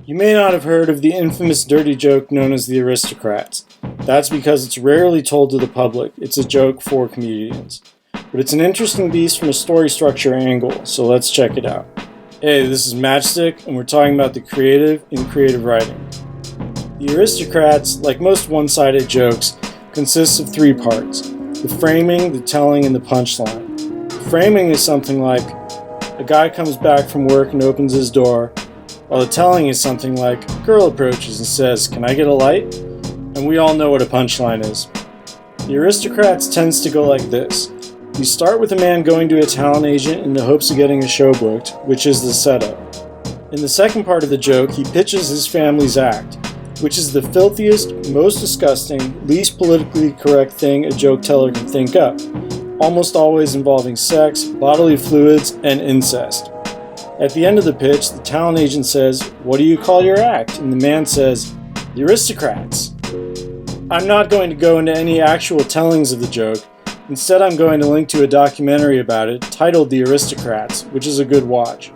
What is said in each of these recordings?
You may not have heard of the infamous dirty joke known as the Aristocrats. That's because it's rarely told to the public. It's a joke for comedians. But it's an interesting beast from a story structure angle, so let's check it out. Hey, this is Matchstick, and we're talking about the creative in creative writing. The Aristocrats, like most one-sided jokes, consists of three parts: the framing, the telling, and the punchline. The framing is something like, a guy comes back from work and opens his door, while the telling is something like, a girl approaches and says, "Can I get a light?" And we all know what a punchline is. The Aristocrats tends to go like this. You start with a man going to a talent agent in the hopes of getting a show booked, which is the setup. In the second part of the joke, he pitches his family's act, which is the filthiest, most disgusting, least politically correct thing a joke teller can think up, almost always involving sex, bodily fluids, and incest. At the end of the pitch, the talent agent says, "What do you call your act?" And the man says, "The Aristocrats." I'm not going to go into any actual tellings of the joke. Instead, I'm going to link to a documentary about it titled The Aristocrats, which is a good watch.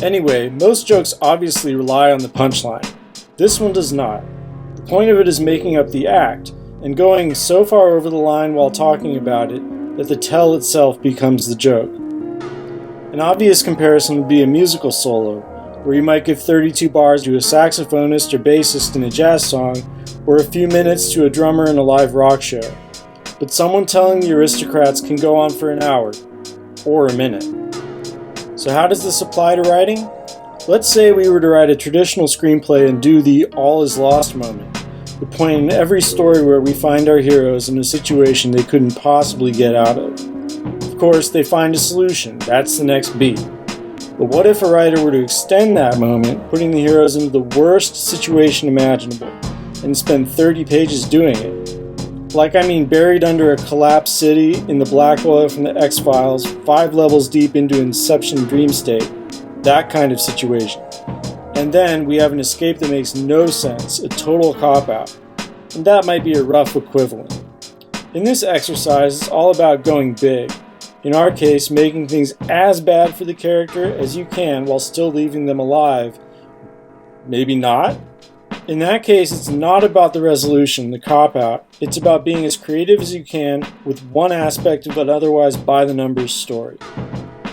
Anyway, most jokes obviously rely on the punchline. This one does not. The point of it is making up the act, and going so far over the line while talking about it that the tell itself becomes the joke. An obvious comparison would be a musical solo, where you might give 32 bars to a saxophonist or bassist in a jazz song, or a few minutes to a drummer in a live rock show. But someone telling the Aristocrats can go on for an hour, or a minute. So how does this apply to writing? Let's say we were to write a traditional screenplay and do the all is lost moment, the point in every story where we find our heroes in a situation they couldn't possibly get out of. Of course, they find a solution. That's the next beat. But what if a writer were to extend that moment, putting the heroes into the worst situation imaginable, and spend 30 pages doing it? Like, buried under a collapsed city in the black oil from the X-Files, 5 levels deep into Inception dream state. That kind of situation. And then we have an escape that makes no sense, a total cop-out. And that might be a rough equivalent. In this exercise, it's all about going big. In our case, making things as bad for the character as you can while still leaving them alive. Maybe not? In that case, it's not about the resolution, the cop-out. It's about being as creative as you can with one aspect of an otherwise by-the-numbers story.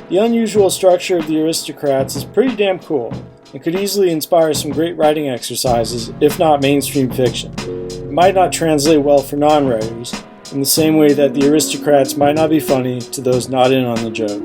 The unusual structure of the Aristocrats is pretty damn cool, and could easily inspire some great writing exercises, if not mainstream fiction. It might not translate well for non-writers, in the same way that the Aristocrats might not be funny to those not in on the joke.